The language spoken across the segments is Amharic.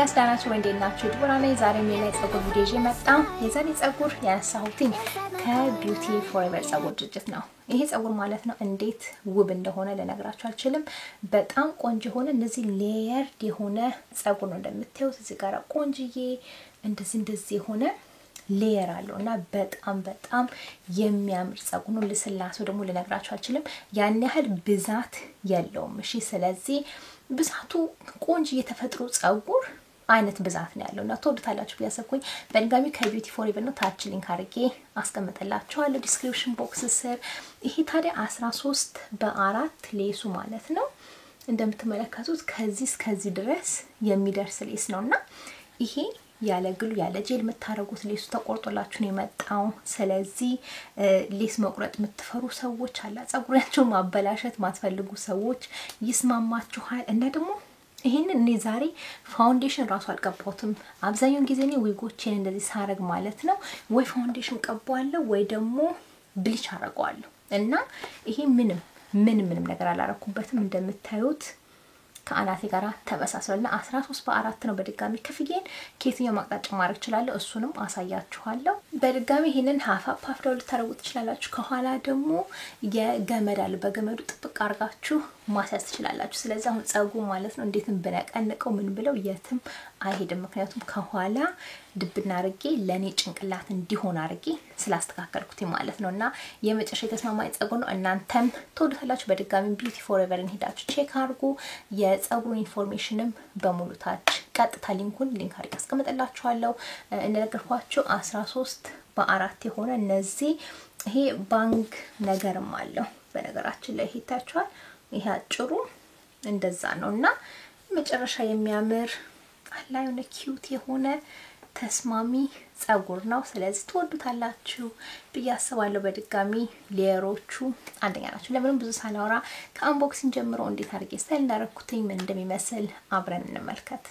ኤልያስ ዳናቸው ወንዴናችሁ ድብራኔ ዛሬ ሌላ ጸጉር ቪዲዮ ይዤ መጣሁ። የዛሬ ጸጉር ያነሳሁትኝ ከቢዩቲ ፎርኤቨር ጸጉር ድርጅት ነው። ይሄ ጸጉር ማለት ነው እንዴት ውብ እንደሆነ ልነግራችሁ አልችልም። በጣም ቆንጆ ሆነ እንደዚህ ሌየርድ የሆነ ጸጉር ነው እንደምታዩት። እዚህ ጋር ቆንጆዬ እንደዚህ ሆነ ሌየር አለውና በጣም የሚያምር ጸጉር ነው። ለስላሴው ደግሞ ልነግራችሁ አልችልም። ያን ያህል ብዛት የለውም። እሺ ስለዚህ ብዛቱ ቆንጆ የተፈጥሮ ጸጉር አይነት ብዛት ነው ያለውና ተወዱታላችሁ ቢያሰኩኝ በድጋሚ ከቢዩቲ ፎርኤቨር ነው። ታች ሊንክ አድርጌ አስቀምጥላችኋለሁ ዲስክሪፕሽን ቦክስ ስር። ይሄ ታዲያ 13 በ4 ሌሱ ማለት ነው። እንደምትመለከቱት ከዚህ እስከዚህ ድረስ የሚደርስ ሌስ ነውና ይሄ ያለ ግሉ ያለ ጄል መታረጉት ሌሱ ተቆርጦላችሁ ነው የመጣው። ስለዚህ ሌስ መቁረጥ የምትፈሩ ሰዎች አላ ጸጉራችሁ ማበላሸት ማትፈልጉ ሰዎች ይስማማችኋል። እና ደግሞ ይሄንን እኔ ዛሬ ፋውንዴሽን ራሱ አልቀባሁትም። አብዛኛውን ጊዜ እኔ ዊጎቼን እንደዚህ ሳረግ ማለት ነው ወይ ፋውንዴሽን ቀባዋለሁ ወይ ደግሞ ብሊች አረጋዋለሁ። እና ይሄ ምንም ነገር አላረኩበትም። እንደምታዩት ከአናቴ ጋራ ተበሳስሏልና 13 በ4 ነው። በድጋሚ ክፍዬን ከየትኛው ማቅጣጫ ማድረግ ይችላል እሱንም አሳያችኋለሁ። በድጋሚ ይሄንን ሀፍ አፕ ዳውን ልታረጉት ይችላልላችሁ። ከኋላ ደግሞ የገመድ አለ። በገመዱ ጥብቅ አርጋችሁ ማሳስ ትችላላችሁ። ስለዚህ አሁን ጸጉሩ ማለት ነው እንዴትም በነቀንቀው ምን ብለው የትም አይሄድም። ምክንያቱም ከኋላ ድብና አርጌ ለኔ ጭንቅላት እንዲሆን አርጌ ስላስተካከልኩት ማለት ነውና የመጨረሻ የተስማማኝ ጸጉር ነው። እናንተም ተወዱታላችሁ። በድጋሚ ቢዩቲ ፎርኤቨርን ሄዳችሁ ቼክ አርጉ። የጸጉሩ ኢንፎርሜሽንም በሙሉ ታች ቀጥታ ሊንክ አድርጌ አስቀምጥላችኋለሁ። እንደነገርኳችሁ 13 በ4 የሆነ እነዚህ ይሄ ባንክ ነገርም አለው። በነገራችን ላይ ሄታችኋል። ይሄ አጭሩ እንደዛ ነውና መጨረሻ የሚያምር አላየው ኪዩት የሆነ ተስማሚ ጸጉር ነው። ስለዚህ ተወዱታላችሁ በያስባለሁ። በድጋሚ ሌየሮቹ አንደኛ ናቸው። ለምን ብዙ ሳላወራ ከአንቦክሲንግ ጀምሮ እንዴት አርጌ ስታይል እንዳረኩትኝ ምን እንደሚመስል አብረን እንመልከት።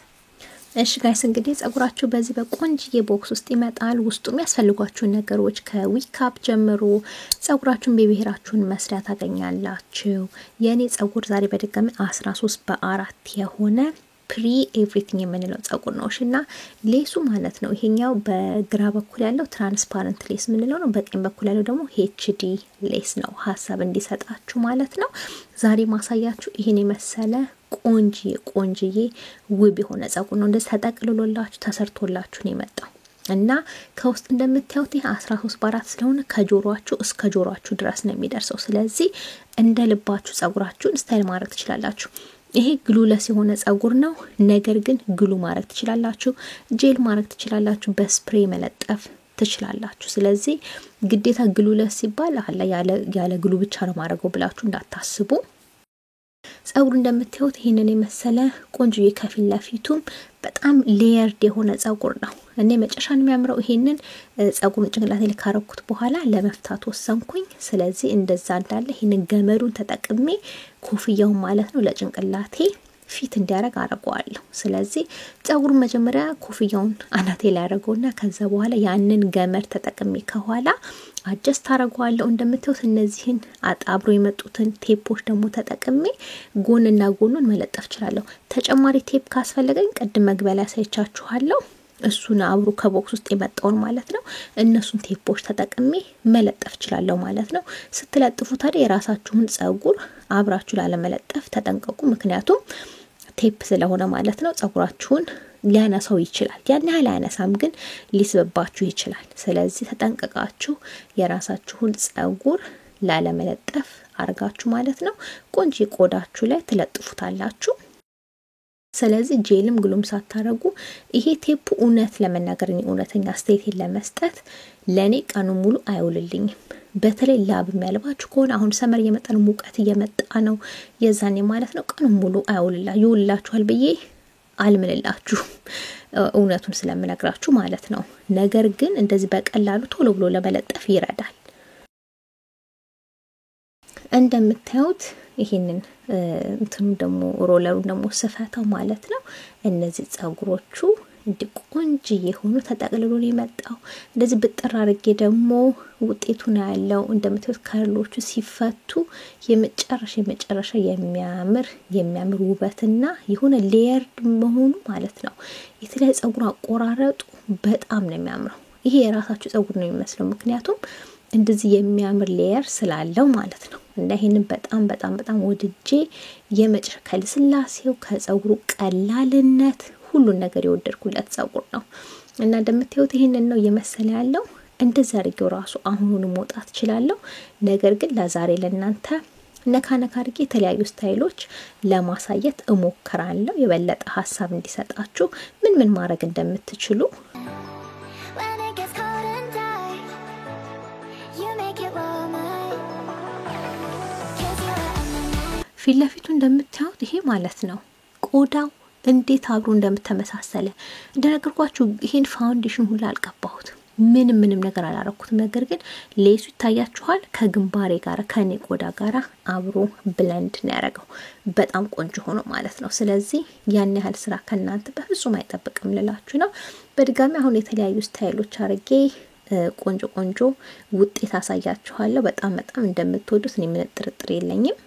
እሺ ጋይስ እንግዲህ ጸጉራችሁ በዚህ በቆንጆዬ ቦክስ ውስጥ ይመጣል። ውስጡ የሚያስፈልጓችሁ ነገሮች ከዊካፕ ጀምሮ ጸጉራችሁን በብሔራችሁን መስሪያ ታገኛላችሁ። የኔ ጸጉር ዛሬ በድጋሚ 13 በ4 የሆነ ፕሪ ኤቭሪቲንግ የምንለው ጸጉር ነው። እሺና ሌሱ ማለት ነው ይሄኛው በግራ በኩል ያለው ትራንስፓረንት ሌስ ምንለው ነው። በቀኝ በኩል ያለው ደግሞ ኤችዲ ሌስ ነው። ሐሳብ እንዲሰጣችሁ ማለት ነው። ዛሬ ማሳያችሁ ይሄን የመሰለ ቆንጆዬ ውብ የሆነ ጸጉር ነው። እንደዚህ ተጠቅልሎላችሁ ተሰርቶላችሁ ነው የመጣው እና ከውስጥ እንደምታዩት ይሄ 13 በ4 ስለሆነ ከጆሮአችሁ እስከ ጆሮአችሁ ድረስ ነው የሚደርሰው። ስለዚህ እንደ ልባችሁ ጸጉራችሁን ስታይል ማድረግ ትችላላችሁ። ይሄ ግሉለስ የሆነ ጸጉር ነው። ነገር ግን ግሉ ማድረግ ትችላላችሁ፣ ጄል ማድረግ ትችላላችሁ፣ በስፕሬይ መለጠፍ ትችላላችሁ። ስለዚህ ግዴታ ግሉለስ ሲባል ያለ ግሉ ብቻ ነው ማድረገው ብላችሁ እንዳታስቡ። ጸጉር እንደምታዩት ይሄንን የመሰለ ቆንጆዬ ከፊት ለፊቱም በጣም ሌየርድ የሆነ ጸጉር ነው። እኔ መጨረሻን የሚያምረው ይሄንን ጸጉሩን ጭንቅላቴ ላይ ካረኩት በኋላ ለመፍታት ወሰንኩኝ። ስለዚህ እንደዛ እንዳለ ይሄንን ገመዱን ተጠቅሜ ኮፍያው ማለት ነው ለጭንቅላቴ ፊት እንዲያረግ አረጋዋለሁ። ስለዚህ ጸጉሩን መጀመሪያ ኮፍያውን አናቴ ላይ አረጋውና ከዛ በኋላ ያንን ገመድ ተጠቅሜ ከኋላ አጀስት አረጋዋለሁ። እንደምታዩት እነዚህን አጣብሮ የመጡትን ቴፖች ደግሞ ተጠቅሜ ጎንና ጎኑን መለጠፍ ይችላል። ተጨማሪ ቴፕ ካስፈልገኝ ቀድም መግቢያ ላይ አሳይቻችኋለሁ። እሱን አብሮ ከቦክስ ውስጥ የመጣውን ማለት ነው እነሱን ቴፖች ተጠቅሜ መለጠፍ ይችላል ማለት ነው። ስትለጥፉ ታዲያ የራሳችሁን ጸጉር አብራችሁ ላለመለጠፍ ተጠንቀቁ። ምክንያቱም ቴፕ ስለሆነ ማለት ነው ጸጉራችሁን ሊያነሳው ይችላል። ያን ያህል አያነሳም ግን ሊስብባችሁ ይችላል። ስለዚህ ተጠንቀቃችሁ የራሳችሁን ጸጉር ላለመለጠፍ አርጋችሁ ማለት ነው ቆንጆ ቆዳችሁ ላይ ትለጥፉታላችሁ። ስለዚህ ጄልም ግሉም ሳታረጉ ይሄ ቴፕ እውነት ለመናገር እውነተኛ አስተያየት ለመስጠት ለኔ ቀኑ ሙሉ አይውልልኝም። በተለይ ላብ የሚያልባችሁ ከሆነ አሁን ሰመር እየመጣ ነው፣ ሙቀት እየመጣ ነው። የዛኔ ማለት ነው ቀኑ ሙሉ ይውላችኋል ብዬ አልምልላችሁ እውነቱን ስለምነግራችሁ ማለት ነው። ነገር ግን እንደዚህ በቀላሉ ቶሎ ብሎ ለመለጠፍ ይረዳል። እንደምታዩት ይሄንን እንትኑ ደግሞ ሮለሩን ደግሞ ስፈታው ማለት ነው እነዚህ ጸጉሮቹ እንደ ቆንጆ የሆኑ ተጠቅልሎ የመጣው እንደዚህ ብጥር አድርጌ ደግሞ ውጤቱን ያለው እንደምታዩት ከርሎቹ ሲፈቱ የመጨረሻ የሚያምር ውበትና የሆነ ሌየር መሆኑ ማለት ነው። የተለየ ጸጉር አቆራረጡ በጣም ነው የሚያምረው። ይሄ የራሳችሁ ጸጉር ነው የሚመስለው ምክንያቱም እንደዚህ የሚያምር ሌየር ስላለው ማለት ነው። እና ይሄንን በጣም ወድጄ የመጨረሻ ከልስላሴው ከጸጉሩ ቀላልነት ሁሉን ነገር የወደድኩለት ጸጉር ነው። እና እንደምታዩት ይሄንን ነው የመሰለ ያለው። እንደዛ አድርጌው ራሱ አሁኑን መውጣት እችላለሁ። ነገር ግን ለዛሬ ለእናንተ ነካ አድርጌ የተለያዩ ስታይሎች ለማሳየት እሞክራለሁ የበለጠ ሐሳብ እንዲሰጣችሁ ምን ማድረግ እንደምትችሉ። ፊት ለፊቱ እንደምታዩት ይሄ ማለት ነው ቆዳው እንዴት አብሮ እንደምተመሳሰለ እንደነገርኳችሁ ይሄን ፋውንዴሽን ሁሉ አልቀባሁት ምንም ነገር አላረኩት። ነገር ግን ሌሱ ይታያችኋል ከግንባሬ ጋር ከኔ ቆዳ ጋር አብሮ ብለንድ ነው ያደረገው በጣም ቆንጆ ሆኖ ማለት ነው። ስለዚህ ያን ያህል ስራ ከናንተ በፍጹም አይጠብቅም ልላችሁ ነው። በድጋሚ አሁን የተለያዩ ስታይሎች አርጌ ቆንጆ ውጤት አሳያችኋለሁ። በጣም እንደምትወዱት እኔ ምን ጥርጥር የለኝም።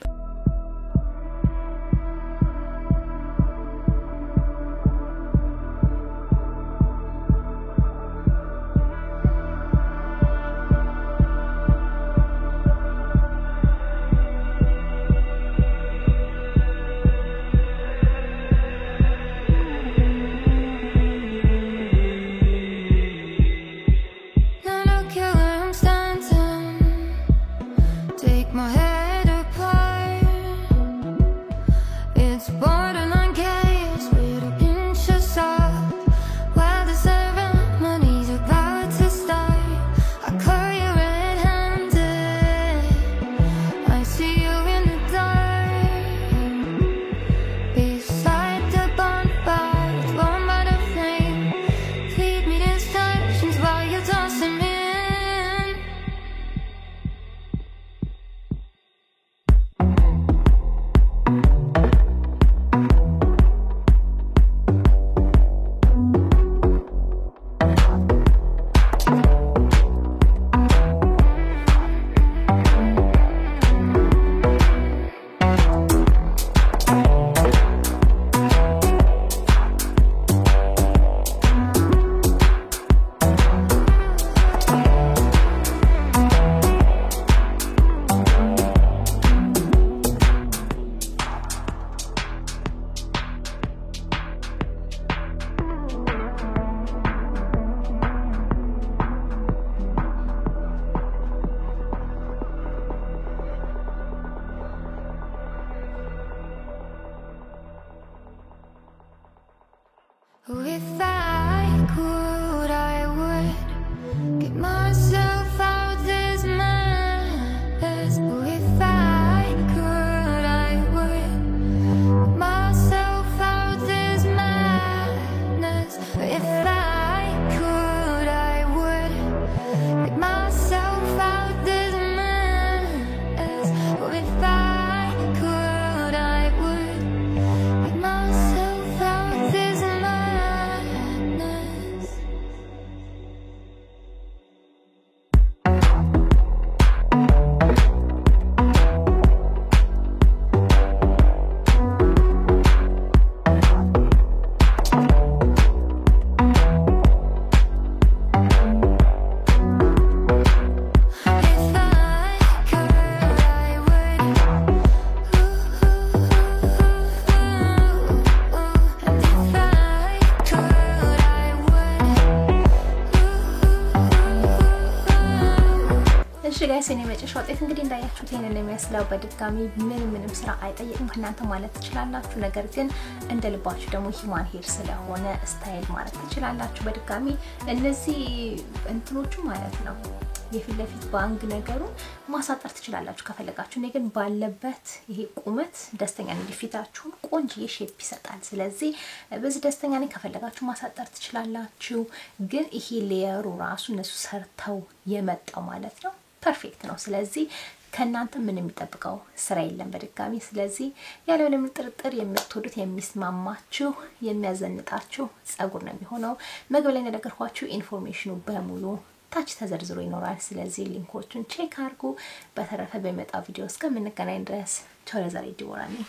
If I could, I would get myself out this mess. If I could, I would get myself out this madness. If I could, I would get myself out this mess. If I could, I would get myself out this madness. ጋይስ እኔ መጨረሻው ውጤት እንግዲህ እንዳያችሁት ይሄንን የሚያስላው በድጋሚ ምንም ስራ አይጠይቅም እናንተ ማለት ትችላላችሁ። ነገር ግን እንደ ልባችሁ ደግሞ ሂማን ሄር ስለሆነ ስታይል ማለት ትችላላችሁ። በድጋሚ እነዚህ እንትኖቹ ማለት ነው የፊት ለፊት ባንግ ነገሩን ማሳጠር ትችላላችሁ ከፈለጋችሁ። እኔ ግን ባለበት ይሄ ቁመት ደስተኛ እንዲፊታችሁ ቆንጆ ሼፕ ይሰጣል። ስለዚህ በዚህ ደስተኛ ነኝ። ከፈለጋችሁ ማሳጠር ትችላላችሁ። ግን ይሄ ሌየሩ ራሱ እነሱ ሰርተው የመጣው ማለት ነው ፐርፌክት ነው። ስለዚህ ከናንተ ምንም የሚጠብቀው ስራ የለም በድጋሚ። ስለዚህ ያለምንም ጥርጥር የምትወዱት የሚስማማችሁ የሚያዘንጣችሁ ጸጉር ነው የሚሆነው። መግቢያ ላይ እንደነገርኳችሁ ኢንፎርሜሽኑ በሙሉ ታች ተዘርዝሮ ይኖራል። ስለዚህ ሊንኮቹን ቼክ አድርጉ። በተረፈ በመጣ ቪዲዮ እስከምንገናኝ ድረስ ቻው። ለዛሬ ዲቦራ ነኝ።